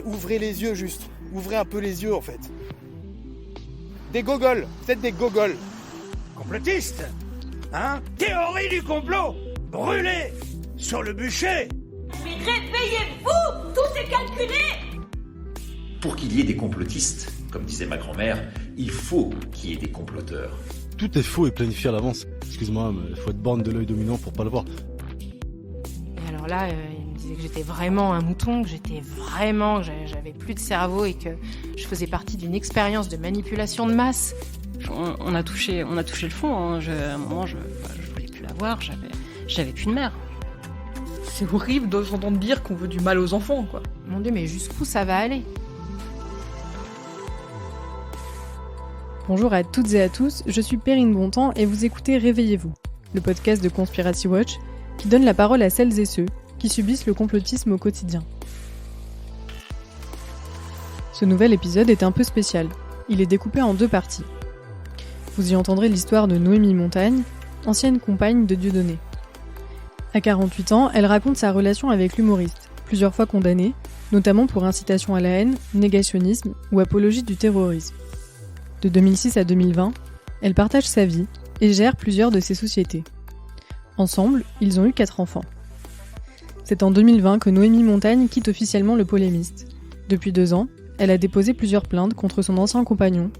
ouvrez les yeux juste. Ouvrez un peu les yeux en fait. Des gogoles, vous êtes des gogoles. Complotiste, hein? Théorie du complot, brûlé sur le bûcher. Mais réveillez-vous, tout est calculé. Pour qu'il y ait des complotistes, comme disait ma grand-mère, il faut qu'il y ait des comploteurs. Tout est faux et planifié à l'avance. Excuse-moi, mais il faut être borne de l'œil dominant pour pas le voir. Et alors là, il me disait que j'étais vraiment un mouton, que j'avais plus de cerveau et que je faisais partie d'une expérience de manipulation de masse. On a touché le fond. Hein. À un moment, je voulais plus la voir. J'avais plus de mère. C'est horrible de s'entendre dire qu'on veut du mal aux enfants, quoi. Mon Dieu, mais jusqu'où ça va aller ? Bonjour à toutes et à tous, je suis Perrine Bontemps et vous écoutez Réveillez-vous, le podcast de Conspiracy Watch qui donne la parole à celles et ceux qui subissent le complotisme au quotidien. Ce nouvel épisode est un peu spécial. Il est découpé en 2 parties. Vous y entendrez l'histoire de Noémie Montagne, ancienne compagne de Dieudonné. À 48 ans, elle raconte sa relation avec l'humoriste, plusieurs fois condamné, notamment pour incitation à la haine, négationnisme ou apologie du terrorisme. De 2006 à 2020, elle partage sa vie et gère plusieurs de ses sociétés. Ensemble, ils ont eu 4 enfants. C'est en 2020 que Noémie Montagne quitte officiellement le Polémiste. Depuis 2 ans, elle a déposé plusieurs plaintes contre son ancien compagnon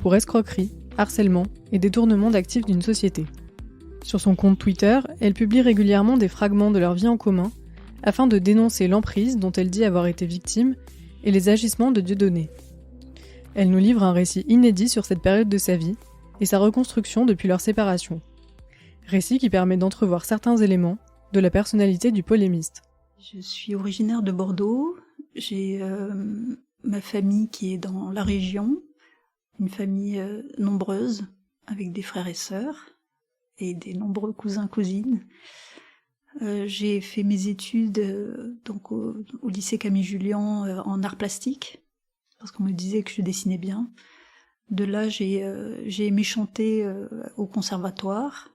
pour escroquerie, harcèlement et détournement d'actifs d'une société. Sur son compte Twitter, elle publie régulièrement des fragments de leur vie en commun afin de dénoncer l'emprise dont elle dit avoir été victime et les agissements de Dieudonné. Elle nous livre un récit inédit sur cette période de sa vie et sa reconstruction depuis leur séparation. Récit qui permet d'entrevoir certains éléments de la personnalité du polémiste. Je suis originaire de Bordeaux. J'ai ma famille qui est dans la région, une famille nombreuse avec des frères et sœurs et des nombreux cousins-cousines. J'ai fait mes études donc au lycée Camille Jullian en arts plastiques, parce qu'on me disait que je dessinais bien. De là, j'ai aimé chanter au conservatoire.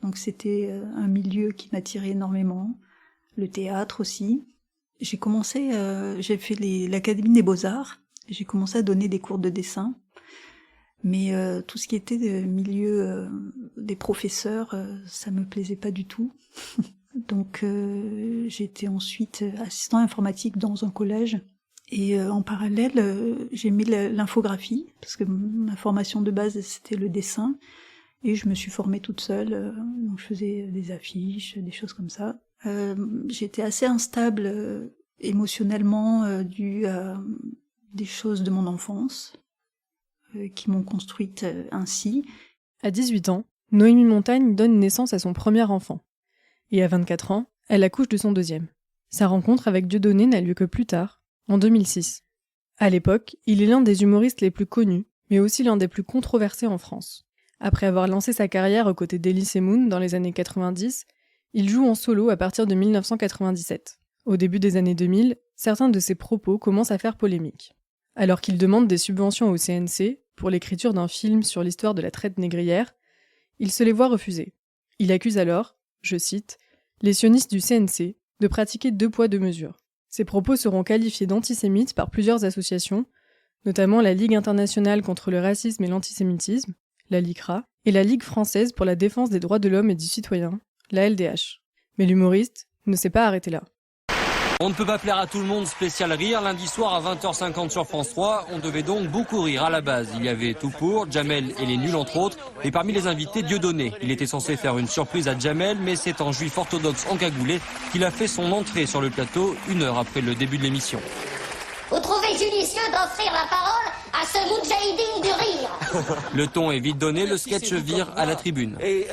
Donc c'était un milieu qui m'attirait énormément. Le théâtre aussi. J'ai fait l'Académie des Beaux-Arts. J'ai commencé à donner des cours de dessin. Mais tout ce qui était milieu des professeurs, ça me plaisait pas du tout. Donc j'étais ensuite assistant informatique dans un collège. Et en parallèle, j'ai mis l'infographie, parce que ma formation de base, c'était le dessin. Et je me suis formée toute seule, donc je faisais des affiches, des choses comme ça. J'étais assez instable émotionnellement dû à des choses de mon enfance qui m'ont construite ainsi. À 18 ans, Noémie Montagne donne naissance à son premier enfant. Et à 24 ans, elle accouche de son deuxième. Sa rencontre avec Dieudonné n'a lieu que plus tard, en 2006. À l'époque, il est l'un des humoristes les plus connus, mais aussi l'un des plus controversés en France. Après avoir lancé sa carrière aux côtés d'Elie Moon dans les années 90, il joue en solo à partir de 1997. Au début des années 2000, certains de ses propos commencent à faire polémique. Alors qu'il demande des subventions au CNC pour l'écriture d'un film sur l'histoire de la traite négrière, il se les voit refuser. Il accuse alors, je cite, « les sionistes du CNC de pratiquer 2 poids 2 mesures ». Ces propos seront qualifiés d'antisémites par plusieurs associations, notamment la Ligue internationale contre le racisme et l'antisémitisme, la LICRA, et la Ligue française pour la défense des droits de l'homme et du citoyen, la LDH. Mais l'humoriste ne s'est pas arrêté là. On ne peut pas plaire à tout le monde, spécial rire. Lundi soir à 20h50 sur France 3, on devait donc beaucoup rire. À la base, il y avait Tout pour, Jamel et les nuls entre autres. Et parmi les invités, Dieudonné. Il était censé faire une surprise à Jamel, mais c'est en juif orthodoxe encagoulé qu'il a fait son entrée sur le plateau 1 heure après le début de l'émission. Vous trouvez judicieux d'offrir la parole à ce moudjahidine du rire? Le ton est vite donné, le sketch vire à la tribune. Et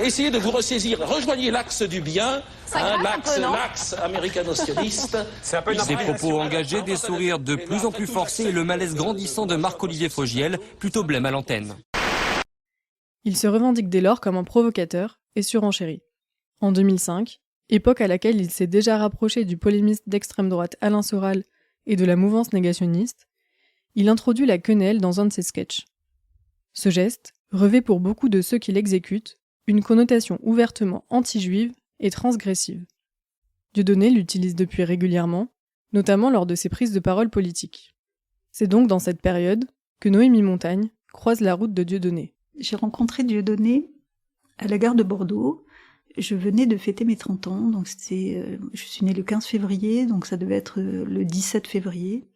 essayez de vous ressaisir, rejoignez l'axe du bien, l'axe américano-sioniste. Des propos engagés, des sourires de plus en plus forcés et le malaise grandissant de Marc-Olivier Fogiel, plutôt blême à l'antenne. Il se revendique dès lors comme un provocateur et surenchérit. En 2005, époque à laquelle il s'est déjà rapproché du polémiste d'extrême droite Alain Soral et de la mouvance négationniste, il introduit la quenelle dans un de ses sketchs. Ce geste revêt pour beaucoup de ceux qui l'exécutent une connotation ouvertement anti-juive et transgressive. Dieudonné l'utilise depuis régulièrement notamment lors de ses prises de parole politiques. C'est donc dans cette période que Noémie Montagne croise la route de Dieudonné. J'ai rencontré Dieudonné à la gare de Bordeaux. Je venais de fêter mes 30 ans, donc je suis née le 15 février, donc ça devait être le 17 février.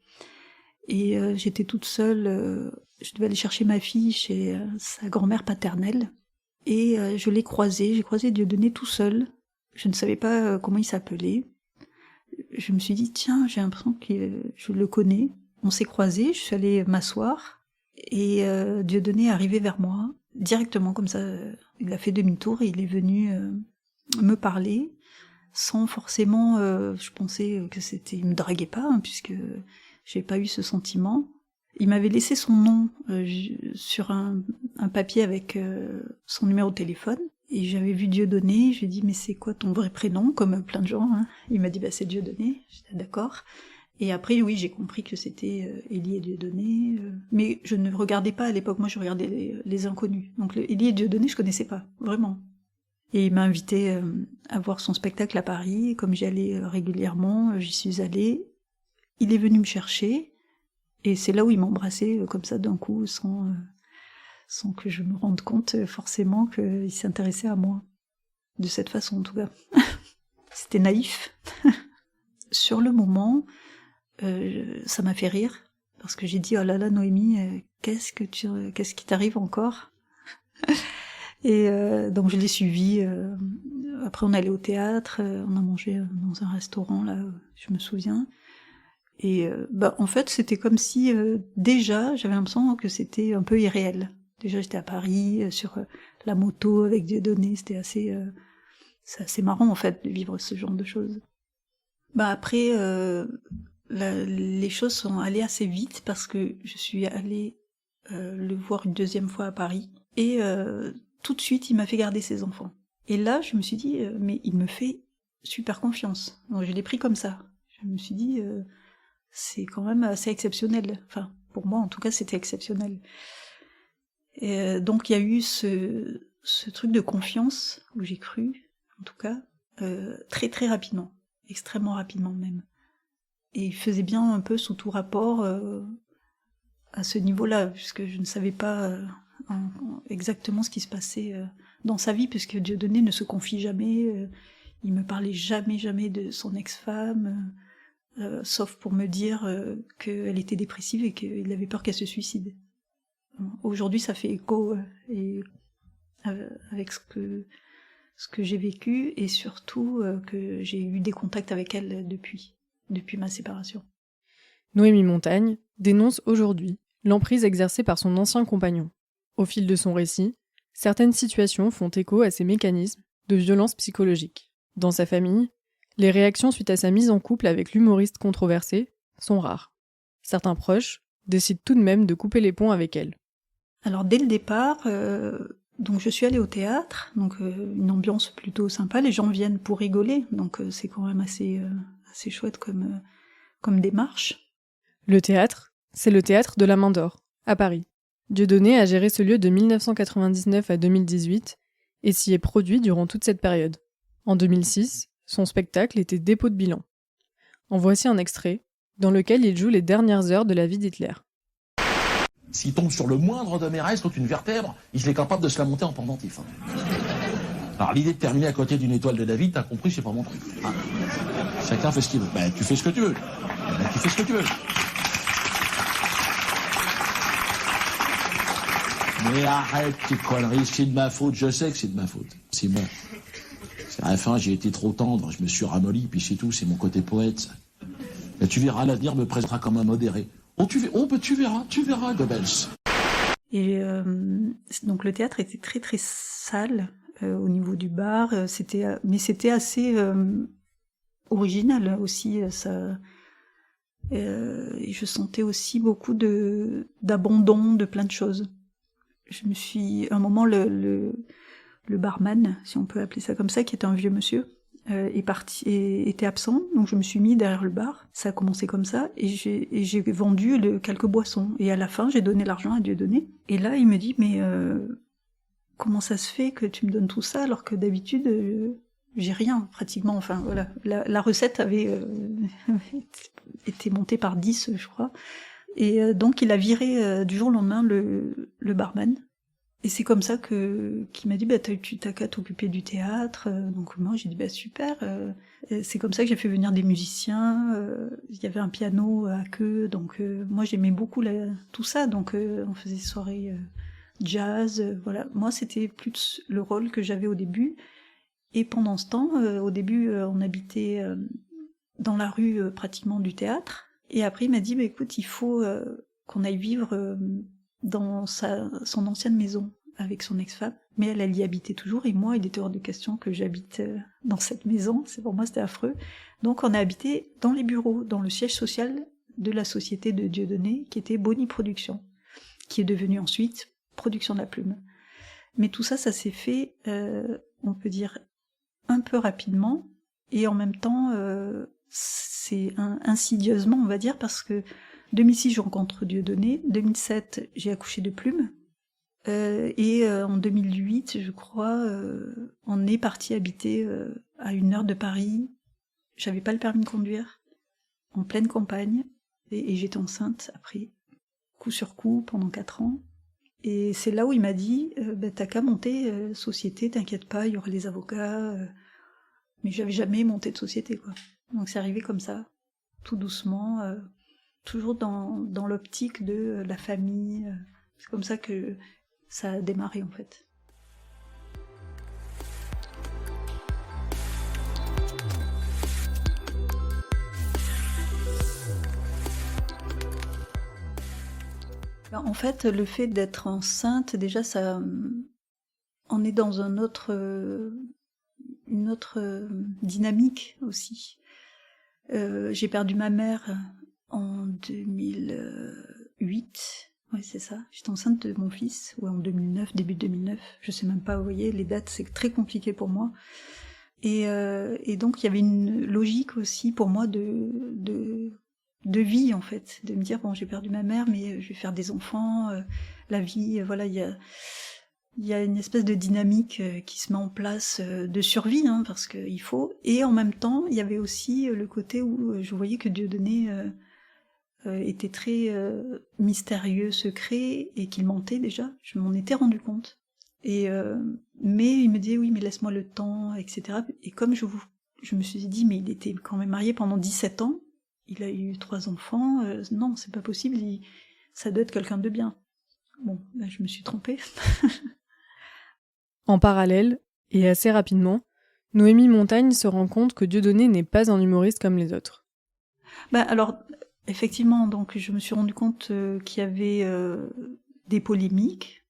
Et j'étais toute seule, je devais aller chercher ma fille chez sa grand-mère paternelle. Et je l'ai croisé, j'ai croisé Dieudonné tout seul. Je ne savais pas comment il s'appelait. Je me suis dit, tiens, j'ai l'impression que je le connais. On s'est croisés, je suis allée m'asseoir. Et Dieudonné est arrivé vers moi, directement comme ça. Il a fait demi-tour et il est venu me parler, sans forcément... je pensais que il me draguait pas, hein, puisque j'ai pas eu ce sentiment. Il m'avait laissé son nom sur un papier avec son numéro de téléphone. Et j'avais vu Dieudonné, je lui ai dit, mais c'est quoi ton vrai prénom, comme plein de gens, hein. Il m'a dit, c'est Dieudonné. J'étais d'accord. Et après, oui, j'ai compris que c'était Élie et Dieudonné. Mais je ne regardais pas à l'époque, moi je regardais les inconnus. Donc Élie et Dieudonné, je connaissais pas, vraiment. Et il m'a invité à voir son spectacle à Paris. Comme j'y allais régulièrement, j'y suis allée. Il est venu me chercher. Et c'est là où il m'a embrassée comme ça d'un coup, sans que je me rende compte forcément qu'il s'intéressait à moi. De cette façon, en tout cas. C'était naïf. Sur le moment... ça m'a fait rire, parce que j'ai dit, oh là là, Noémie, qu'est-ce qui t'arrive encore? Et donc je l'ai suivi. Après on allait au théâtre, on a mangé dans un restaurant, là, je me souviens. Et en fait c'était comme si déjà j'avais l'impression que c'était un peu irréel. Déjà j'étais à Paris, sur la moto avec Dieudonné, c'était c'est assez marrant en fait de vivre ce genre de choses. Après... les choses sont allées assez vite parce que je suis allée le voir une deuxième fois à Paris et tout de suite il m'a fait garder ses enfants. Et là je me suis dit mais il me fait super confiance. Donc je l'ai pris comme ça. Je me suis dit c'est quand même assez exceptionnel. Enfin pour moi en tout cas c'était exceptionnel. Et donc il y a eu ce truc de confiance où j'ai cru en tout cas très très rapidement, extrêmement rapidement même. Et il faisait bien un peu sous tout rapport à ce niveau-là, puisque je ne savais pas exactement ce qui se passait dans sa vie, puisque Dieudonné ne se confie jamais, il me parlait jamais de son ex-femme, sauf pour me dire qu'elle était dépressive et qu'il avait peur qu'elle se suicide. Aujourd'hui, ça fait écho avec ce que j'ai vécu, et surtout que j'ai eu des contacts avec elle depuis ma séparation. Noémie Montagne dénonce aujourd'hui l'emprise exercée par son ancien compagnon. Au fil de son récit, certaines situations font écho à ces mécanismes de violence psychologique. Dans sa famille, les réactions suite à sa mise en couple avec l'humoriste controversé sont rares. Certains proches décident tout de même de couper les ponts avec elle. Alors dès le départ, donc je suis allée au théâtre, donc une ambiance plutôt sympa, les gens viennent pour rigoler, donc c'est quand même assez chouette comme démarche. Le théâtre, c'est le théâtre de la Main d'Or, à Paris. Dieudonné a géré ce lieu de 1999 à 2018 et s'y est produit durant toute cette période. En 2006, son spectacle était Dépôt de bilan. En voici un extrait, dans lequel il joue les dernières heures de la vie d'Hitler. S'il tombe sur le moindre de mes restes, une vertèbre, il est capable de se la monter en pendentif. Alors l'idée de terminer à côté d'une étoile de David, t'as compris, c'est pas mon truc. Hein. Chacun fait ce qu'il veut. Tu fais ce que tu veux. Tu fais ce que tu veux. Mais arrête tes conneries, c'est de ma faute, je sais que c'est de ma faute. C'est moi. À la fin, j'ai été trop tendre, je me suis ramolli, puis c'est tout, c'est mon côté poète. Ça. Mais tu verras, l'avenir me présentera comme un modéré. Tu verras, Goebbels. Et donc le théâtre était très très sale au niveau du bar, mais c'était assez original aussi. Et je sentais aussi beaucoup d'abandon de plein de choses. Un moment, le barman, si on peut appeler ça comme ça, qui était un vieux monsieur, était absent, donc je me suis mis derrière le bar. Ça a commencé comme ça, et j'ai vendu quelques boissons. Et à la fin, j'ai donné l'argent à Dieudonné. Et là, il me dit, mais comment ça se fait que tu me donnes tout ça alors que d'habitude j'ai rien pratiquement. Enfin voilà, la recette avait été montée par 10, je crois. Et donc il a viré du jour au lendemain le barman. Et c'est comme ça qu'il m'a dit tu t'as qu'à t'occuper du théâtre. Donc moi j'ai dit super. C'est comme ça que j'ai fait venir des musiciens. Il y avait un piano à queue, donc moi j'aimais beaucoup tout ça. Donc on faisait des soirées jazz. Voilà, moi c'était plus le rôle que j'avais au début. Et pendant ce temps, au début on habitait dans la rue pratiquement du théâtre. Et après il m'a dit écoute, il faut qu'on aille vivre dans son ancienne maison avec son ex-femme, mais elle y habitait toujours, et moi, il était hors de question que j'habite dans cette maison, pour moi c'était affreux. Donc on a habité dans les bureaux, dans le siège social de la société de Dieudonné, qui était Boni Production, qui est devenue ensuite Production de la Plume. Mais tout ça, ça s'est fait, on peut dire, un peu rapidement, et en même temps, c'est insidieusement, on va dire, parce que 2006, je rencontre Dieudonné. 2007, j'ai accouché de Plume. Et en 2008, je crois, on est parti habiter à 1 heure de Paris. J'avais pas le permis de conduire, en pleine campagne. Et j'étais enceinte après, coup sur coup, pendant 4 ans. Et c'est là où il m'a dit t'as qu'à monter société, t'inquiète pas, il y aura les avocats. Mais j'avais jamais monté de société, quoi. Donc c'est arrivé comme ça, tout doucement. Toujours dans l'optique de la famille. C'est comme ça que ça a démarré en fait. En fait, le fait d'être enceinte, déjà, ça, on est dans une autre dynamique aussi. J'ai perdu ma mère en 2008, ouais c'est ça, j'étais enceinte de mon fils, ou en 2009, début 2009, je sais même pas, vous voyez, les dates c'est très compliqué pour moi. Et donc il y avait une logique aussi pour moi de vie en fait, de me dire bon j'ai perdu ma mère mais je vais faire des enfants, la vie, voilà, il y a une espèce de dynamique qui se met en place de survie, hein, parce qu'il faut, et en même temps il y avait aussi le côté où je voyais que Dieudonné était très mystérieux, secret, et qu'il mentait déjà, je m'en étais rendu compte. Et mais il me disait oui mais laisse-moi le temps, etc. Et comme je me suis dit mais il était quand même marié pendant 17 ans, il a eu 3 enfants, non c'est pas possible, ça doit être quelqu'un de bien. Bon, là je me suis trompée. En parallèle, et assez rapidement, Noémie Montagne se rend compte que Dieudonné n'est pas un humoriste comme les autres. Alors, effectivement, donc je me suis rendu compte qu'il y avait des polémiques,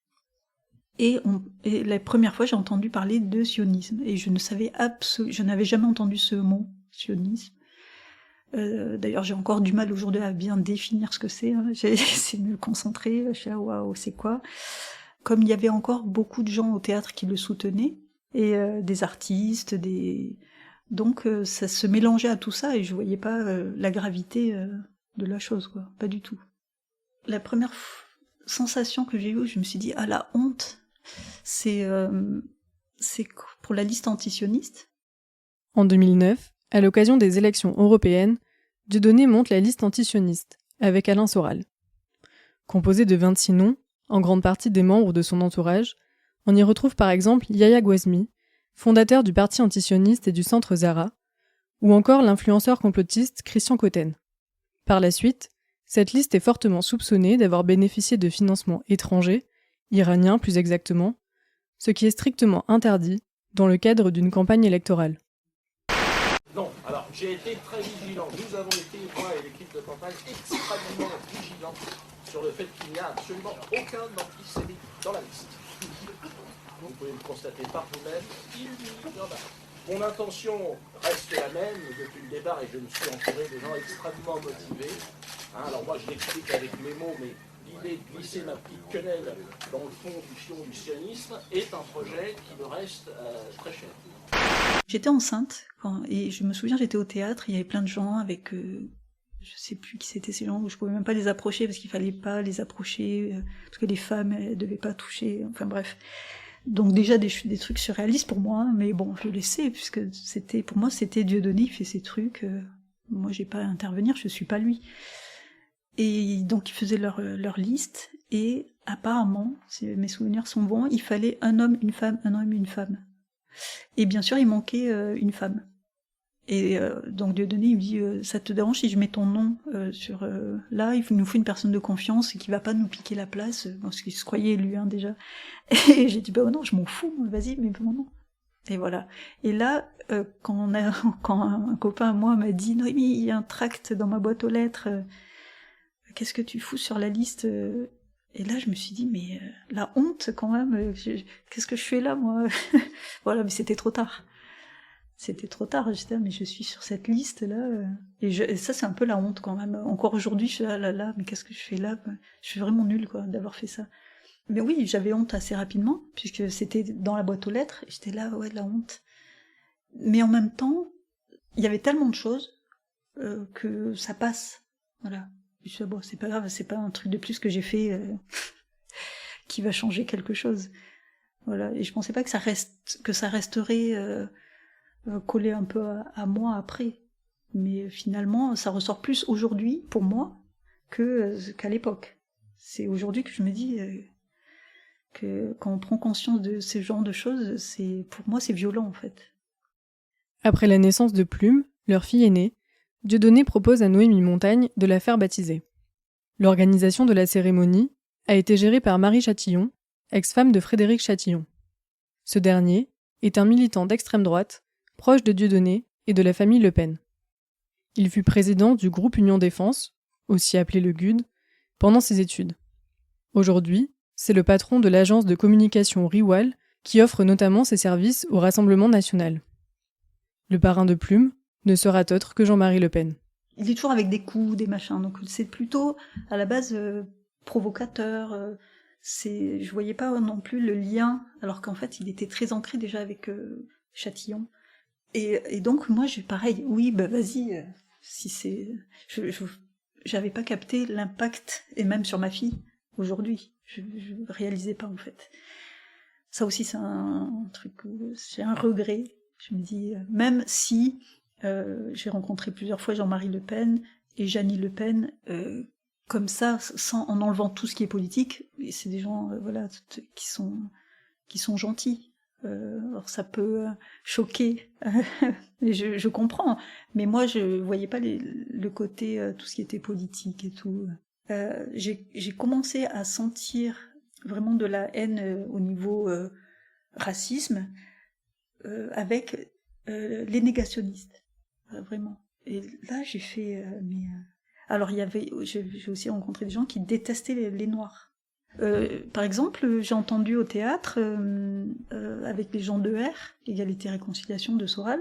et la première fois j'ai entendu parler de sionisme, et je n'avais jamais entendu ce mot, sionisme. D'ailleurs j'ai encore du mal aujourd'hui à bien définir ce que c'est, hein. J'ai essayé de me concentrer, je sais waouh c'est quoi. Comme il y avait encore beaucoup de gens au théâtre qui le soutenaient, et des artistes, donc ça se mélangeait à tout ça, et je voyais pas la gravité de la chose, quoi, pas du tout. La première sensation que j'ai eue, je me suis dit, la honte, c'est pour la liste antisioniste. En 2009, à l'occasion des élections européennes, Dieudonné monte la liste antisioniste, avec Alain Soral. Composée de 26 noms, en grande partie des membres de son entourage, on y retrouve par exemple Yahya Gouazmi, fondateur du parti antisioniste et du centre Zara, ou encore l'influenceur complotiste Christian Cotten. Par la suite, cette liste est fortement soupçonnée d'avoir bénéficié de financements étrangers, iraniens plus exactement, ce qui est strictement interdit dans le cadre d'une campagne électorale. Non, alors j'ai été très vigilant. Nous avons été, moi et l'équipe de campagne, extrêmement vigilants sur le fait qu'il n'y a absolument aucun antisémite dans la liste. Vous pouvez le constater par vous-même, il y en a. Mon intention reste la même depuis le départ, et je me suis entouré de gens extrêmement motivés. Alors moi je l'explique avec mes mots, mais l'idée de glisser ma petite quenelle dans le fond du fion du sionisme est un projet qui me reste très cher. J'étais enceinte, et je me souviens, j'étais au théâtre, il y avait plein de gens avec, je sais plus qui c'était ces gens, où je pouvais même pas les approcher, parce qu'il fallait pas les approcher, parce que les femmes, elles devaient pas toucher, enfin bref. Donc déjà des trucs surréalistes pour moi, hein, mais bon, je le laissais, puisque pour moi, c'était Dieudonné, il fait ses trucs, moi j'ai pas à intervenir, je suis pas lui. Et donc ils faisaient leur liste, et apparemment, si mes souvenirs sont bons, il fallait un homme, une femme, un homme, une femme. Et bien sûr, il manquait une femme. Et donc Dieudonné, il me dit ça te dérange si je mets ton nom sur là, il nous faut une personne de confiance et qui va pas nous piquer la place, parce qu'il se croyait élu déjà. Et j'ai dit non, je m'en fous, vas-y, mets mon nom. Et voilà. Et là, quand un copain à moi m'a dit Noémie, il y a un tract dans ma boîte aux lettres, qu'est-ce que tu fous sur la liste Et là, je me suis dit mais la honte quand même, qu'est-ce que je fais là moi? Voilà, mais c'était trop tard. C'était trop tard, j'étais mais je suis sur cette liste-là. Et ça, c'est un peu la honte quand même. Encore aujourd'hui, je suis là, mais qu'est-ce que je fais là? Je suis vraiment nulle, quoi, d'avoir fait ça. Mais oui, j'avais honte assez rapidement, puisque c'était dans la boîte aux lettres, et j'étais là, ouais, de la honte. Mais en même temps, il y avait tellement de choses que ça passe. Voilà. Je me suis dit, bon, c'est pas grave, c'est pas un truc de plus que j'ai fait qui va changer quelque chose. Voilà. Et je pensais pas que ça resterait... collé un peu à moi après. Mais finalement, ça ressort plus aujourd'hui, pour moi, qu'à l'époque. C'est aujourd'hui que je me dis que quand on prend conscience de ce genre de choses, pour moi, c'est violent, en fait. Après la naissance de Plume, leur fille aînée, Dieudonné propose à Noémie Montagne de la faire baptiser. L'organisation de la cérémonie a été gérée par Marie Chatillon, ex-femme de Frédéric Chatillon. Ce dernier est un militant d'extrême droite, proche de Dieudonné et de la famille Le Pen. Il fut président du groupe Union Défense, aussi appelé le GUD, pendant ses études. Aujourd'hui, c'est le patron de l'agence de communication Riwal qui offre notamment ses services au Rassemblement national. Le parrain de Plume ne sera autre que Jean-Marie Le Pen. Il est toujours avec des coups, des machins, donc c'est plutôt à la base provocateur. Je voyais pas non plus le lien, alors qu'en fait il était très ancré déjà avec Chatillon. Et donc moi pareil, oui vas-y, si c'est, j'avais pas capté l'impact, et même sur ma fille aujourd'hui, je réalisais pas en fait. Ça aussi c'est un truc, c'est un regret. Je me dis même si j'ai rencontré plusieurs fois Jean-Marie Le Pen et Jeannie Le Pen comme ça, en enlevant tout ce qui est politique, et c'est des gens voilà qui sont gentils. Alors ça peut choquer, mais je comprends. Mais moi, je voyais pas le côté tout ce qui était politique et tout. J'ai commencé à sentir vraiment de la haine au niveau racisme avec les négationnistes, vraiment. Et là, j'ai fait. Alors j'ai aussi rencontré des gens qui détestaient les Noirs. Par exemple, j'ai entendu au théâtre, avec les gens de R, Égalité et Réconciliation de Soral,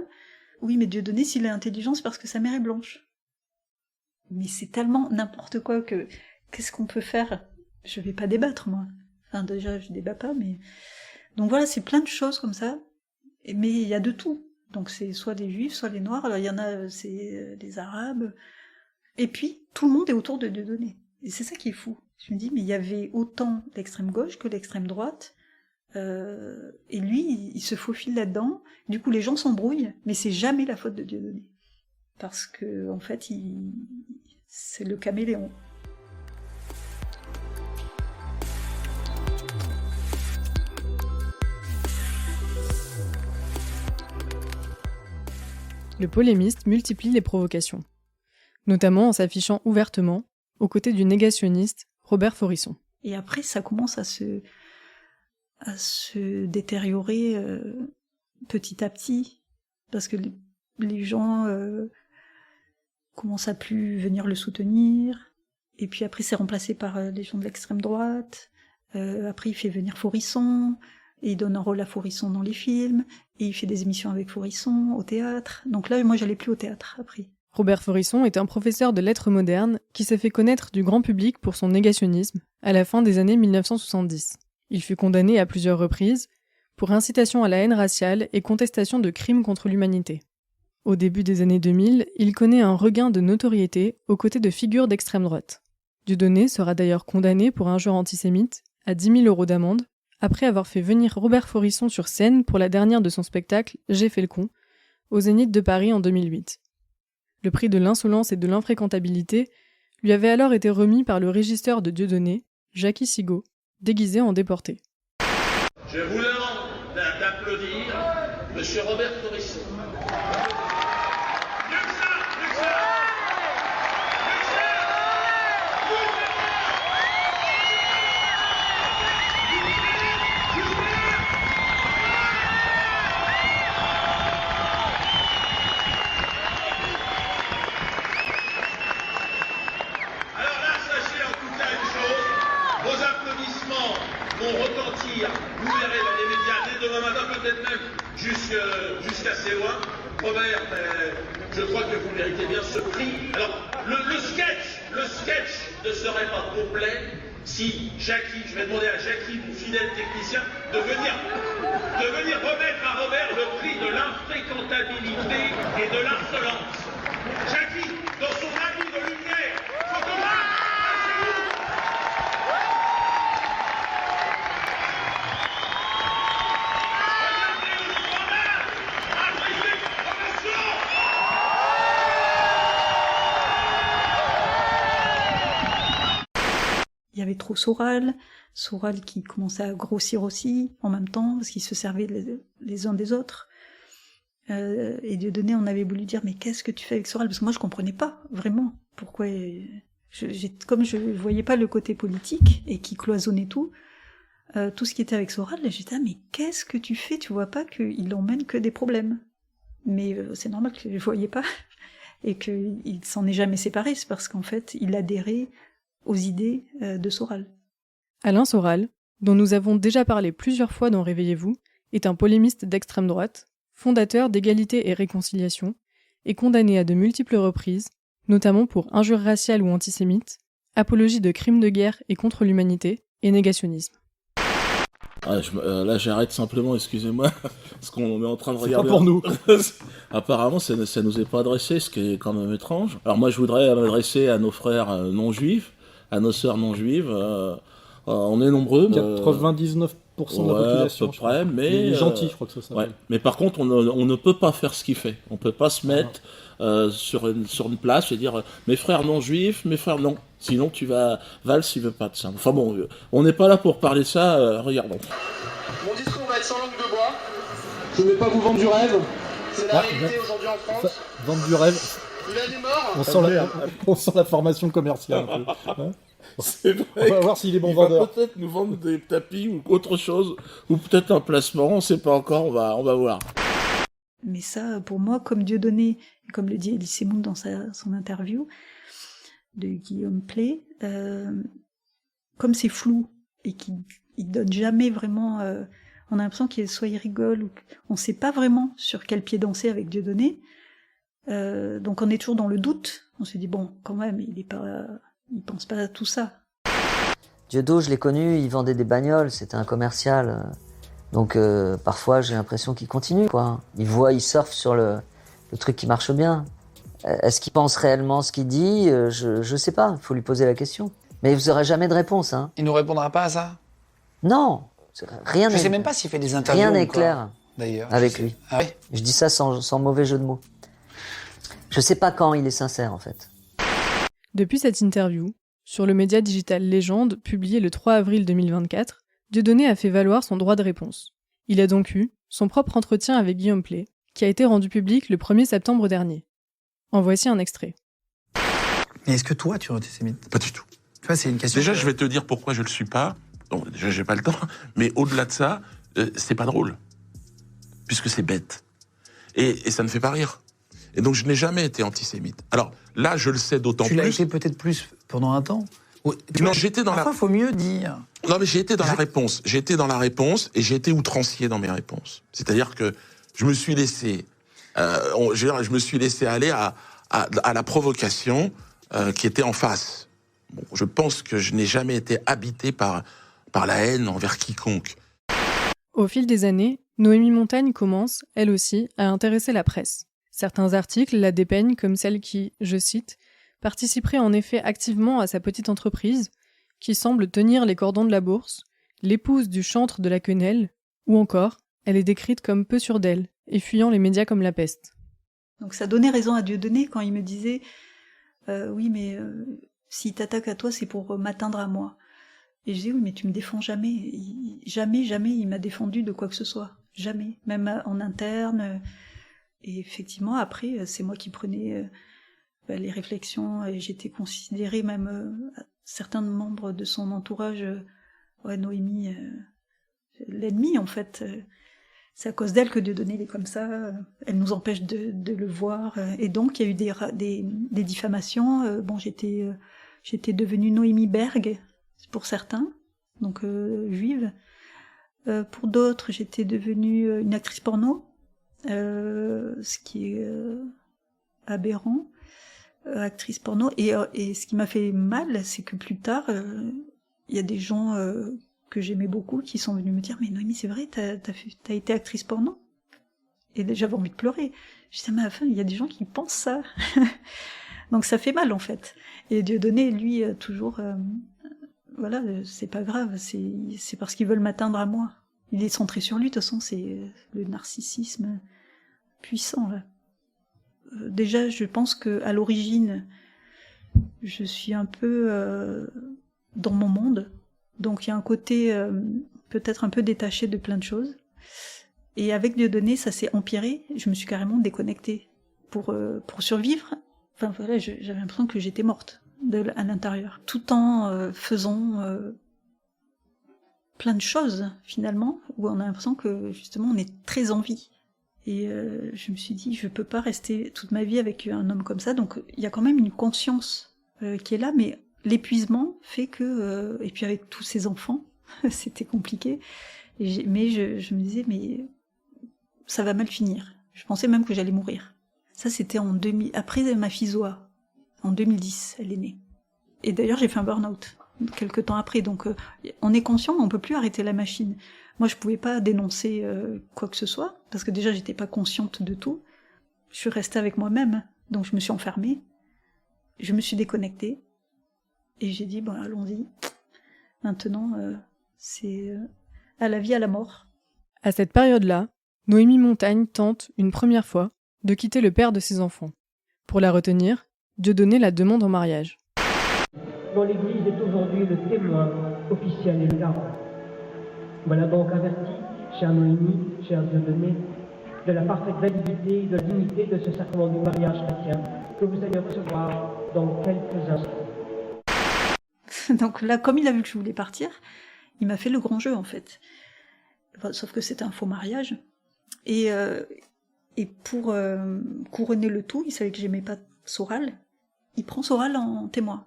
oui, mais Dieudonné, s'il est intelligent, c'est parce que sa mère est blanche. Mais c'est tellement n'importe quoi que... Qu'est-ce qu'on peut faire? Je vais pas débattre, moi. Enfin, déjà, je débat pas, mais... Donc voilà, c'est plein de choses comme ça, mais il y a de tout. Donc c'est soit les Juifs, soit les Noirs, alors il y en a, c'est les Arabes... Et puis, tout le monde est autour de Dieudonné. Et c'est ça qui est fou. Je me dis, mais il y avait autant l'extrême gauche que l'extrême droite, et lui, il se faufile là-dedans. Du coup, les gens s'embrouillent, mais c'est jamais la faute de Dieudonné. Parce que, en fait, c'est le caméléon. Le polémiste multiplie les provocations, notamment en s'affichant ouvertement aux côtés du négationniste Robert Forisson. Et après, ça commence à se détériorer petit à petit, parce que les gens commencent à plus venir le soutenir, et puis après c'est remplacé par les gens de l'extrême droite, après il fait venir Forisson, et il donne un rôle à Forisson dans les films, et il fait des émissions avec Forisson au théâtre, donc là moi j'allais plus au théâtre après. Robert Forisson est un professeur de lettres modernes qui s'est fait connaître du grand public pour son négationnisme à la fin des années 1970. Il fut condamné à plusieurs reprises pour incitation à la haine raciale et contestation de crimes contre l'humanité. Au début des années 2000, il connaît un regain de notoriété aux côtés de figures d'extrême droite. Dieudonné sera d'ailleurs condamné pour injure antisémite à 10 000 € d'amende après avoir fait venir Robert Forisson sur scène pour la dernière de son spectacle « J'ai fait le con » au Zénith de Paris en 2008. Le prix de l'insolence et de l'infréquentabilité lui avait alors été remis par le régisseur de Dieudonné, Jackie Sigaud, déguisé en déporté. Je vous demande d'applaudir M. Robert Forisson. Vont retentir, vous verrez dans les médias dès demain matin, peut-être même jusqu'à assez loin. Robert, je crois que vous méritez bien ce prix. Alors, le sketch ne serait pas complet si Jackie, je vais demander à Jackie, mon fidèle technicien, de venir remettre à Robert le prix de l'infréquentabilité et de l'insolence. Jackie, dans son habit de lumière, photographe, il y avait trop Soral qui commençait à grossir aussi en même temps, parce qu'ils se servaient les uns des autres. Et Dieudonné, on avait voulu dire, mais qu'est-ce que tu fais avec Soral? Parce que moi je comprenais pas, vraiment, pourquoi... comme je voyais pas le côté politique, et qui cloisonnait tout ce qui était avec Soral, j'étais, ah, mais qu'est-ce que tu fais? Tu vois pas qu'il emmène que des problèmes? Mais c'est normal que je le voyais pas, et qu'il s'en est jamais séparé, c'est parce qu'en fait, il adhérait aux idées de Soral. Alain Soral, dont nous avons déjà parlé plusieurs fois dans Réveillez-vous, est un polémiste d'extrême droite, fondateur d'Égalité et Réconciliation, et condamné à de multiples reprises, notamment pour injures raciales ou antisémites, apologie de crimes de guerre et contre l'humanité, et négationnisme. Là, j'arrête simplement, excusez-moi, parce qu'on est en train de regarder... C'est pas pour nous. Apparemment, ça nous est pas adressé, ce qui est quand même étrange. Alors moi, je voudrais m'adresser à nos frères non-juifs, à nos sœurs non-juives. On est nombreux. 99% de la population. À peu près, mais... Il est gentil, je crois que ça s'appelle. Ouais. Mais par contre, on ne peut pas faire ce qu'il fait. On peut pas se mettre sur une place et dire « Mes frères non-juifs, mes frères non ». Sinon, Valls, il veut pas de ça. Enfin bon, on n'est pas là pour parler de ça, regardons. Mon discours va être sans langue de bois. Je ne vais pas vous vendre du rêve. C'est la réalité aujourd'hui en France. Vendre du rêve. Il a des morts. On sent la formation commerciale un peu. Hein, c'est vrai. On va voir s'il est bon vendeur. Il va peut-être nous vendre des tapis ou autre chose, ou peut-être un placement, on ne sait pas encore, on va voir. Mais ça, pour moi, comme Dieudonné, comme le dit Elie Semoun dans son interview de Guillaume Play, comme c'est flou et qu'il donne jamais vraiment... on a l'impression soit il rigole, ou on ne sait pas vraiment sur quel pied danser avec Dieudonné. Donc on est toujours dans le doute. On se dit, bon, quand même, il pense pas à tout ça. Dieudo, je l'ai connu, il vendait des bagnoles, c'était un commercial. Donc parfois, j'ai l'impression qu'il continue, quoi. Il surfe sur le truc qui marche bien. Est-ce qu'il pense réellement ce qu'il dit? Je sais pas, il faut lui poser la question. Mais vous n'aurez jamais de réponse, hein. Il nous répondra pas à ça? Non, rien. Je sais même pas s'il fait des interviews. Rien n'est clair, d'ailleurs, avec lui. Ah ouais? Je dis ça sans mauvais jeu de mots. Je sais pas quand il est sincère, en fait. Depuis cette interview, sur le média digital Légende, publié le 3 avril 2024, Dieudonné a fait valoir son droit de réponse. Il a donc eu son propre entretien avec Guillaume Play, qui a été rendu public le 1er septembre dernier. En voici un extrait. Mais est-ce que toi, tu es antisémite? Pas du tout. Tu vois, c'est une question... Déjà, je vais te dire pourquoi je le suis pas. Bon, déjà, j'ai pas le temps. Mais au-delà de ça, c'est pas drôle. Puisque c'est bête. Et ça ne fait pas rire. Et donc, je n'ai jamais été antisémite. Alors, là, je le sais d'autant plus... Tu l'as été peut-être plus pendant un temps? Non, j'étais dans Parfois, faut mieux dire. Non, mais j'ai été dans la réponse. J'ai été dans la réponse et j'ai été outrancier dans mes réponses. C'est-à-dire que je me suis laissé... je me suis laissé aller à la provocation qui était en face. Bon, je pense que je n'ai jamais été habité par la haine envers quiconque. Au fil des années, Noémie Montagne commence, elle aussi, à intéresser la presse. Certains articles la dépeignent comme celle qui, je cite, participerait en effet activement à sa petite entreprise, qui semble tenir les cordons de la bourse, l'épouse du chantre de la quenelle, ou encore, elle est décrite comme peu sûre d'elle et fuyant les médias comme la peste. Donc ça donnait raison à Dieudonné quand il me disait oui, mais s'il t'attaque à toi, c'est pour m'atteindre à moi. Et je dis oui, mais tu me défends jamais. Jamais il m'a défendu de quoi que ce soit. Jamais. Même en interne. Et effectivement, après, c'est moi qui prenais les réflexions et j'étais considérée même certains membres de son entourage, Noémie, l'ennemi en fait. C'est à cause d'elle que Dieudonné est comme ça, elle nous empêche de le voir. Et donc, il y a eu des diffamations. J'étais devenue Noémie Berg, pour certains, donc juive. Pour d'autres, j'étais devenue une actrice porno, ce qui est aberrant, actrice porno. Et ce qui m'a fait mal, c'est que plus tard, il y a des gens... que j'aimais beaucoup, qui sont venus me dire « Mais Noémie, c'est vrai, t'as été actrice porno ?» Et j'avais envie de pleurer. Je disais « Mais à la fin, il y a des gens qui pensent ça. » Donc ça fait mal, en fait. Et Dieudonné, lui, toujours... voilà, c'est pas grave, c'est parce qu'ils veulent m'atteindre à moi. Il est centré sur lui, de toute façon, c'est le narcissisme puissant, là. Déjà, je pense qu'à l'origine, je suis un peu dans mon monde. Donc il y a un côté peut-être un peu détaché de plein de choses. Et avec Dieudonné, ça s'est empiré. Je me suis carrément déconnectée pour survivre. Enfin voilà, j'avais l'impression que j'étais morte à l'intérieur, tout en faisant plein de choses finalement, où on a l'impression que justement on est très en vie. Et je me suis dit, je peux pas rester toute ma vie avec un homme comme ça. Donc il y a quand même une conscience qui est là, mais l'épuisement fait que... et puis avec tous ces enfants, c'était compliqué. Mais je me disais, mais ça va mal finir. Je pensais même que j'allais mourir. Ça, c'était après ma fille Zoa. En 2010, elle est née. Et d'ailleurs, j'ai fait un burn-out quelques temps après. Donc, on est conscient, on peut plus arrêter la machine. Moi, je pouvais pas dénoncer quoi que ce soit, parce que déjà, j'étais pas consciente de tout. Je suis restée avec moi-même, donc je me suis enfermée. Je me suis déconnectée. Et j'ai dit, bon, allons-y. Maintenant, c'est à la vie, à la mort. À cette période-là, Noémie Montagne tente, une première fois, de quitter le père de ses enfants. Pour la retenir, Dieudonné la demande en mariage. Dont l'Église est aujourd'hui le témoin officiel et le garant. Voilà donc averti, chère Noémie, cher Dieudonné, de la parfaite validité et de la dignité de ce sacrement du mariage chrétien que vous allez recevoir dans quelques instants. Donc là, comme il a vu que je voulais partir, il m'a fait le grand jeu, en fait. Enfin, sauf que c'était un faux mariage. Et pour couronner le tout, il savait que j'aimais pas Soral. Il prend Soral en témoin.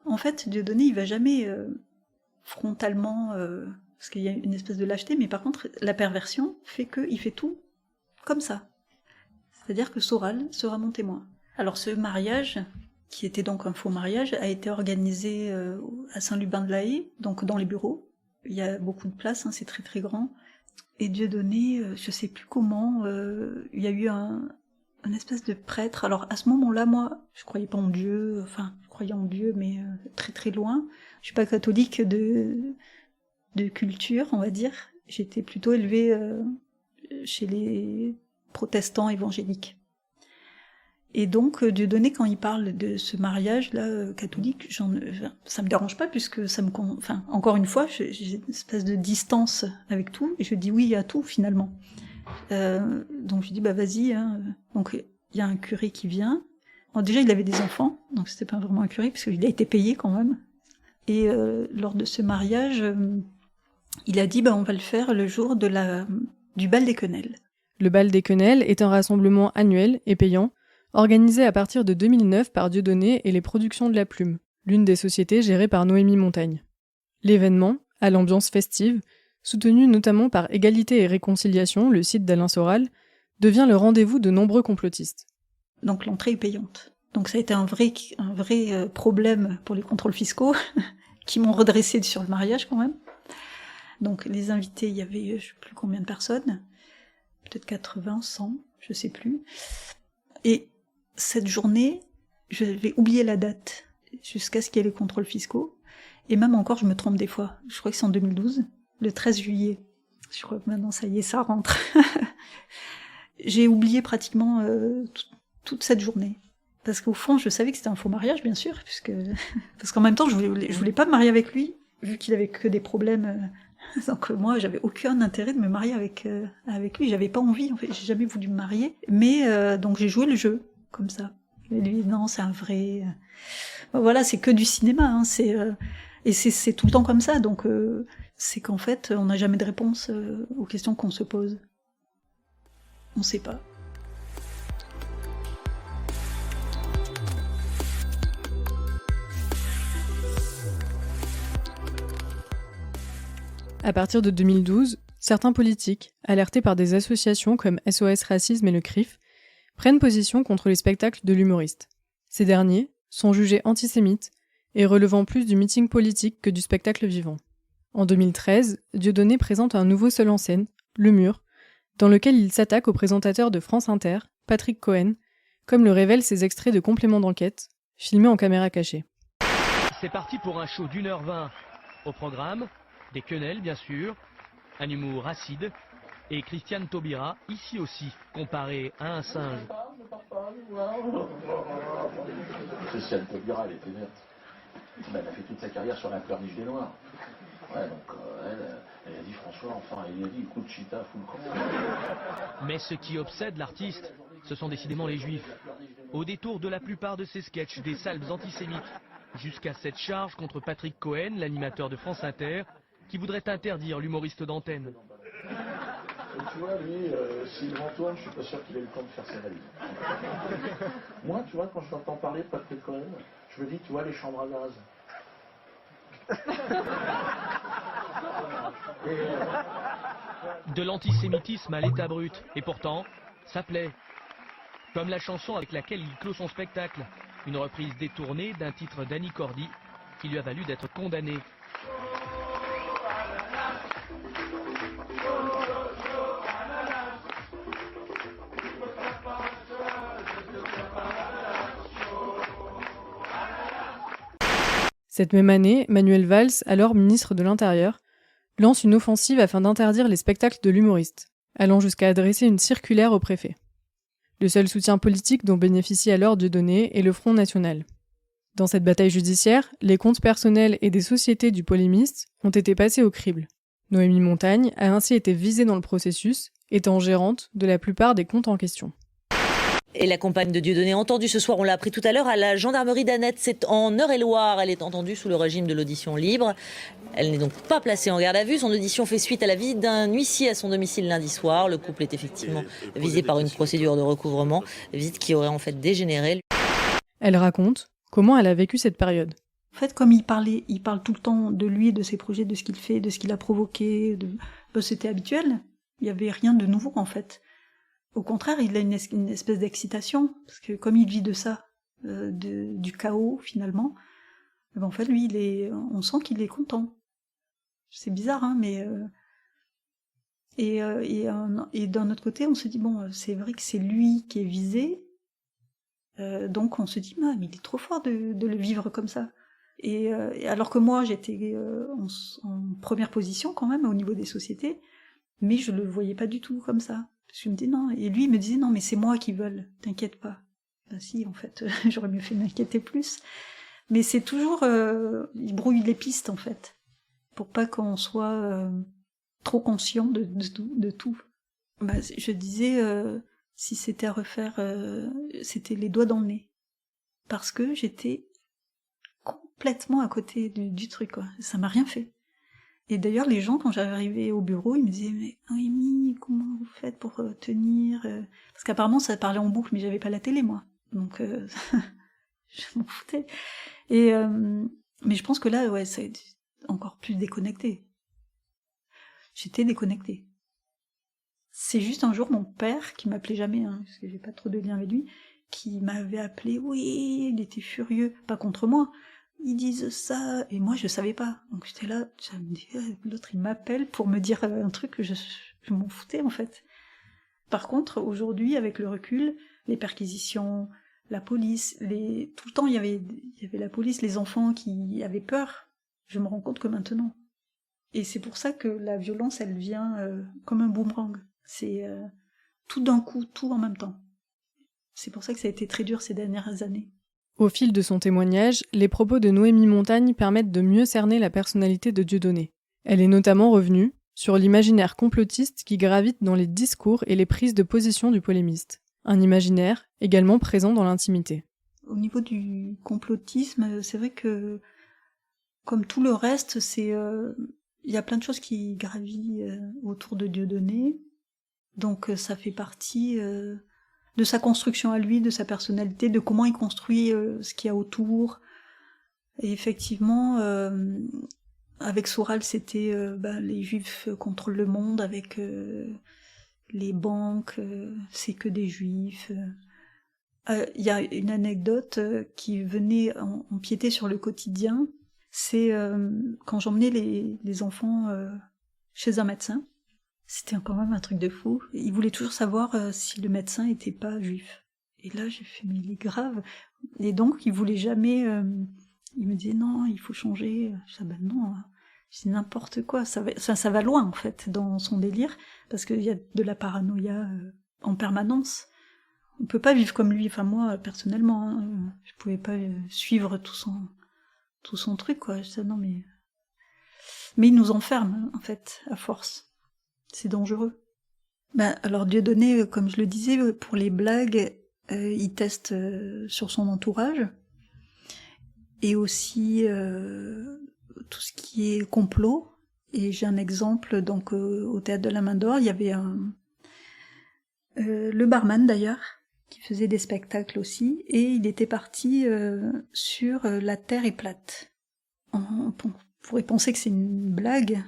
En fait, Dieudonné, il va jamais frontalement... parce qu'il y a une espèce de lâcheté, mais par contre, la perversion fait qu'il fait tout comme ça. C'est-à-dire que Soral sera mon témoin. Alors ce mariage... qui était donc un faux mariage, a été organisé à Saint-Lubin-de-la-Haye, donc dans les bureaux. Il y a beaucoup de place, c'est très très grand. Et Dieudonné, je sais plus comment, il y a eu un espèce de prêtre. Alors à ce moment-là, moi, je croyais pas en Dieu, enfin, je croyais en Dieu, mais très très loin. Je suis pas catholique de culture, on va dire. J'étais plutôt élevée chez les protestants évangéliques. Et donc, Dieudonné, quand il parle de ce mariage-là, catholique, ça me dérange pas, puisque ça me... Enfin, encore une fois, j'ai une espèce de distance avec tout, et je dis oui à tout, finalement. Donc, je dis, bah vas-y. Hein. Donc, il y a un curé qui vient. Alors, déjà, il avait des enfants, donc c'était pas vraiment un curé, parce qu'il a été payé quand même. Et lors de ce mariage, il a dit, bah on va le faire le jour du bal des quenelles. Le bal des quenelles est un rassemblement annuel et payant, organisé à partir de 2009 par Dieudonné et les Productions de la Plume, l'une des sociétés gérées par Noémie Montagne. L'événement, à l'ambiance festive, soutenu notamment par Égalité et Réconciliation, le site d'Alain Soral, devient le rendez-vous de nombreux complotistes. Donc l'entrée est payante. Donc ça a été un vrai problème pour les contrôles fiscaux, qui m'ont redressé sur le mariage quand même. Donc les invités, il y avait je sais plus combien de personnes, peut-être 80, 100, je sais plus. Et cette journée, je vais oublier la date jusqu'à ce qu'il y ait les contrôles fiscaux. Et même encore, je me trompe des fois. Je crois que c'est en 2012. le 13 juillet. Je crois que maintenant, ça y est, ça rentre. J'ai oublié pratiquement toute cette journée. Parce qu'au fond, je savais que c'était un faux mariage, bien sûr, parce qu'en même temps, je voulais pas me marier avec lui, vu qu'il avait que des problèmes. Donc moi, j'avais aucun intérêt de me marier avec lui. J'avais pas envie, en fait. J'ai jamais voulu me marier. Mais donc j'ai joué le jeu, comme ça. Et lui, non, c'est un vrai... Voilà, c'est que du cinéma, hein. Et c'est tout le temps comme ça. Donc c'est qu'en fait, on n'a jamais de réponse aux questions qu'on se pose. On sait pas. À partir de 2012, certains politiques, alertés par des associations comme SOS Racisme et le CRIF, prennent position contre les spectacles de l'humoriste. Ces derniers sont jugés antisémites et relevant plus du meeting politique que du spectacle vivant. En 2013, Dieudonné présente un nouveau seul en scène, Le Mur, dans lequel il s'attaque au présentateur de France Inter, Patrick Cohen, comme le révèlent ses extraits de compléments d'enquête, filmés en caméra cachée. C'est parti pour un show d'1h20 au programme, des quenelles bien sûr, un humour acide, et Christiane Taubira, ici aussi, comparée à un singe. Christiane Taubira, elle était nette. Elle a fait toute sa carrière sur la pleurniche des Noirs. Ouais, donc elle a dit François, enfin, il a dit écoute, Chita, fous le camp. Mais ce qui obsède l'artiste, ce sont décidément les juifs. Au détour de la plupart de ses sketchs, des salbes antisémites, jusqu'à cette charge contre Patrick Cohen, l'animateur de France Inter, qui voudrait interdire l'humoriste d'antenne. Tu vois, lui, s'il m'entourne, je suis pas sûr qu'il ait le temps de faire ses valises. Moi, tu vois, quand je t'entends parler de Patrick Cohen, je me dis, tu vois, les chambres à gaz. De l'antisémitisme à l'état brut, et pourtant, ça plaît. Comme la chanson avec laquelle il clôt son spectacle, une reprise détournée d'un titre d'Annie Cordy, qui lui a valu d'être condamné. Cette même année, Manuel Valls, alors ministre de l'Intérieur, lance une offensive afin d'interdire les spectacles de l'humoriste, allant jusqu'à adresser une circulaire au préfet. Le seul soutien politique dont bénéficie alors Dieudonné est le Front National. Dans cette bataille judiciaire, les comptes personnels et des sociétés du polémiste ont été passés au crible. Noémie Montagne a ainsi été visée dans le processus, étant gérante de la plupart des comptes en question. Et la compagne de Dieudonné entendue ce soir, on l'a appris tout à l'heure, à la gendarmerie d'Annette, c'est en Eure-et-Loire. Elle est entendue sous le régime de l'audition libre. Elle n'est donc pas placée en garde à vue. Son audition fait suite à la visite d'un huissier à son domicile lundi soir. Le couple est effectivement visé par une procédure de recouvrement, visite qui aurait en fait dégénéré. Elle raconte comment elle a vécu cette période. En fait, comme il parle tout le temps de lui, de ses projets, de ce qu'il fait, de ce qu'il a provoqué. C'était habituel. Il n'y avait rien de nouveau en fait. Au contraire, il a une espèce d'excitation, parce que comme il vit de ça, du chaos finalement, en fait lui, on sent qu'il est content. C'est bizarre, hein, mais et d'un autre côté, on se dit bon, c'est vrai que c'est lui qui est visé, donc on se dit mais il est trop fort de le vivre comme ça. Et alors que moi, j'étais en première position quand même au niveau des sociétés, mais je le voyais pas du tout comme ça. Je me dis non, et lui il me disait non mais c'est moi qui vole, t'inquiète pas. Ben si, en fait, j'aurais mieux fait de m'inquiéter plus. Mais c'est toujours, il brouille les pistes en fait, pour pas qu'on soit trop conscient de tout. Ben, je disais, si c'était à refaire, c'était les doigts dans le nez, parce que j'étais complètement à côté du truc, quoi. Ça m'a rien fait. Et d'ailleurs, les gens, quand j'arrivais au bureau, ils me disaient « Mais Noémie, comment vous faites pour tenir ?» Parce qu'apparemment, ça parlait en boucle, mais j'avais pas la télé, moi. Donc, je m'en foutais. Mais je pense que là, ouais, c'est encore plus déconnecté. J'étais déconnectée. C'est juste un jour, mon père, qui m'appelait jamais, hein, parce que j'ai pas trop de lien avec lui, qui m'avait appelé, oui, il était furieux, pas contre moi, ils disent ça, et moi je savais pas. Donc j'étais là, je me dis, l'autre il m'appelle pour me dire un truc que je m'en foutais en fait. Par contre, aujourd'hui, avec le recul, les perquisitions, la police, tout le temps il y avait la police, les enfants qui avaient peur. Je me rends compte que maintenant, Et c'est pour ça que la violence, elle vient comme un boomerang. C'est tout d'un coup, tout en même temps. C'est pour ça que ça a été très dur ces dernières années. Au fil de son témoignage, les propos de Noémie Montagne permettent de mieux cerner la personnalité de Dieudonné. Elle est notamment revenue sur l'imaginaire complotiste qui gravite dans les discours et les prises de position du polémiste. Un imaginaire également présent dans l'intimité. Au niveau du complotisme, c'est vrai que, comme tout le reste, il y a plein de choses qui gravitent autour de Dieudonné. Donc ça fait partie de sa construction à lui, de sa personnalité, de comment il construit ce qu'il y a autour. Et effectivement, avec Soral, c'était les Juifs contrôlent le monde, avec les banques, c'est que des Juifs. Il y a une anecdote qui venait empiéter sur le quotidien, c'est quand j'emmenais les enfants chez un médecin. C'était quand même un truc de fou. Il voulait toujours savoir si le médecin était pas juif. Et là, j'ai fait, mais il est grave. Et donc, il voulait jamais... il me disait, non, il faut changer. Je disais, ben non, c'est n'importe quoi. Ça va loin, en fait, dans son délire, parce qu'il y a de la paranoïa en permanence. On peut pas vivre comme lui. Enfin, moi, personnellement, je pouvais pas suivre tout son truc, quoi. Je disais, non, mais il nous enferme, en fait, à force. C'est dangereux. Alors Dieudonné, comme je le disais, pour les blagues, il teste sur son entourage. Et aussi tout ce qui est complot. Et j'ai un exemple, donc au Théâtre de la Main d'Or, il y avait le barman d'ailleurs, qui faisait des spectacles aussi, et il était parti sur la Terre est plate. On pourrait penser que c'est une blague,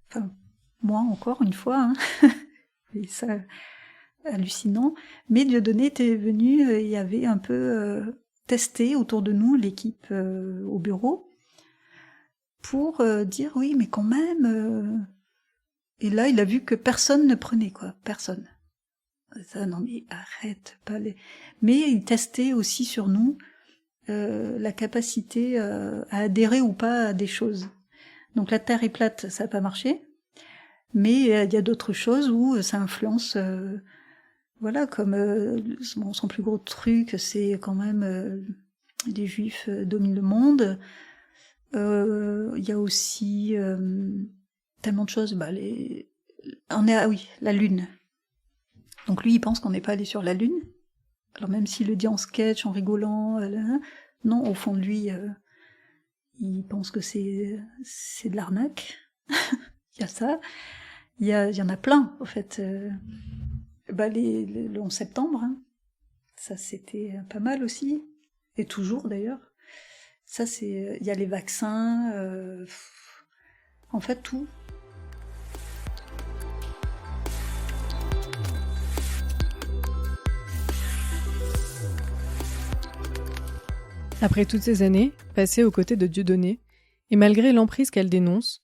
enfin, moi encore une fois, et ça, hallucinant, mais Dieudonné était venu, il y avait un peu testé autour de nous, l'équipe au bureau, pour dire oui, mais quand même... Et là, il a vu que personne ne prenait, quoi, personne. Ça, non mais arrête, pas les... Mais il testait aussi sur nous la capacité à adhérer ou pas à des choses. Donc la Terre est plate, ça n'a pas marché. Mais il y a d'autres choses où ça influence, voilà, comme son plus gros truc, c'est quand même les Juifs dominent le monde. Il y a aussi tellement de choses. La Lune. Donc lui, il pense qu'on n'est pas allé sur la Lune. Alors même s'il le dit en sketch, en rigolant, non, au fond de lui, il pense que c'est de l'arnaque. Il y a ça. Il y en a plein, en fait. Le 11 septembre, ça c'était pas mal aussi, et toujours d'ailleurs. Ça c'est, il y a les vaccins, en fait tout. Après toutes ces années, passées aux côtés de Dieudonné, et malgré l'emprise qu'elle dénonce,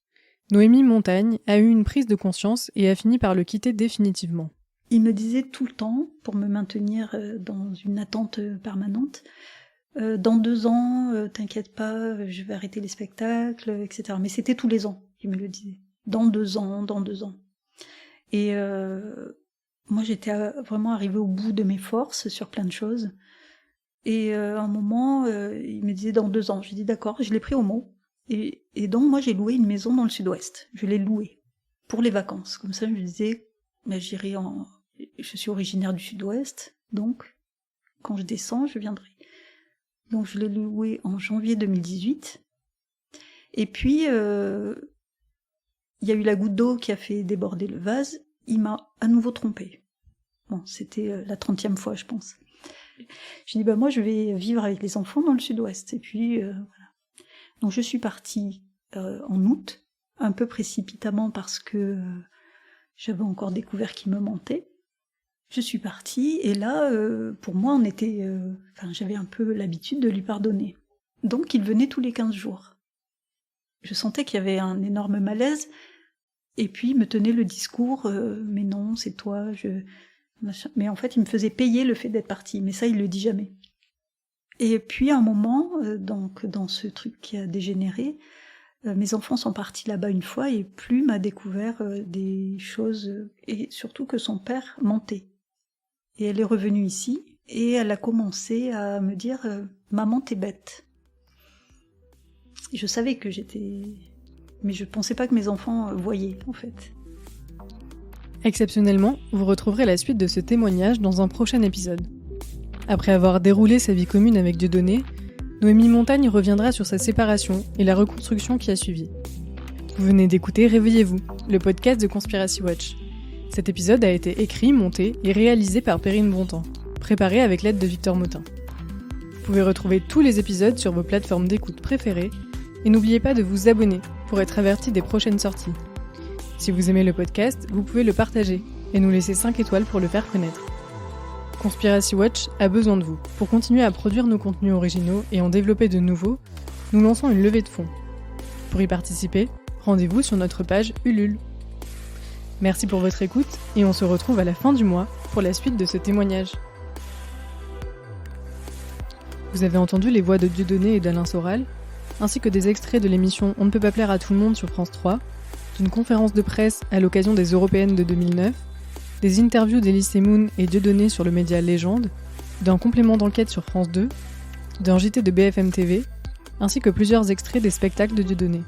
Noémie Montagne a eu une prise de conscience et a fini par le quitter définitivement. Il me disait tout le temps, pour me maintenir dans une attente permanente, dans 2 ans, t'inquiète pas, je vais arrêter les spectacles, etc. Mais c'était tous les ans, il me le disait. Dans 2 ans, dans 2 ans. Et moi, j'étais vraiment arrivée au bout de mes forces sur plein de choses. Et à un moment, il me disait dans 2 ans. J'ai dit d'accord, je l'ai pris au mot. Et donc, moi, j'ai loué une maison dans le sud-ouest. Je l'ai louée pour les vacances. Comme ça, je me disais, je suis originaire du sud-ouest, donc quand je descends, je viendrai. Donc, je l'ai louée en janvier 2018. Et puis, il y a eu la goutte d'eau qui a fait déborder le vase. Il m'a à nouveau trompée. Bon, c'était la 30e fois, je pense. J'ai dit, moi, je vais vivre avec les enfants dans le sud-ouest. Et puis, voilà. Donc je suis partie en août, un peu précipitamment parce que j'avais encore découvert qu'il me mentait. Je suis partie et là, pour moi, j'avais un peu l'habitude de lui pardonner. Donc il venait tous les 15 jours. Je sentais qu'il y avait un énorme malaise et puis il me tenait le discours, mais non, c'est toi, Mais en fait, il me faisait payer le fait d'être partie, mais ça, il le dit jamais. Et puis à un moment, donc dans ce truc qui a dégénéré, Mes enfants sont partis là-bas une fois et Plume a découvert des choses, et surtout que son père mentait. Et elle est revenue ici et elle a commencé à me dire « Maman, t'es bête ». Je savais que j'étais... Mais je pensais pas que mes enfants voyaient, en fait. Exceptionnellement, vous retrouverez la suite de ce témoignage dans un prochain épisode. Après avoir déroulé sa vie commune avec Dieudonné, Noémie Montagne reviendra sur sa séparation et la reconstruction qui a suivi. Vous venez d'écouter Réveillez-vous, le podcast de Conspiracy Watch. Cet épisode a été écrit, monté et réalisé par Perrine Bontemps, préparé avec l'aide de Victor Motin. Vous pouvez retrouver tous les épisodes sur vos plateformes d'écoute préférées et n'oubliez pas de vous abonner pour être averti des prochaines sorties. Si vous aimez le podcast, vous pouvez le partager et nous laisser 5 étoiles pour le faire connaître. Conspiracy Watch a besoin de vous. Pour continuer à produire nos contenus originaux et en développer de nouveaux, nous lançons une levée de fonds. Pour y participer, rendez-vous sur notre page Ulule. Merci pour votre écoute et on se retrouve à la fin du mois pour la suite de ce témoignage. Vous avez entendu les voix de Dieudonné et d'Alain Soral, ainsi que des extraits de l'émission On ne peut pas plaire à tout le monde sur France 3, d'une conférence de presse à l'occasion des Européennes de 2009, des interviews d'Elie Semoun et Dieudonné sur le média Légende, d'un complément d'enquête sur France 2, d'un JT de BFM TV, ainsi que plusieurs extraits des spectacles de Dieudonné.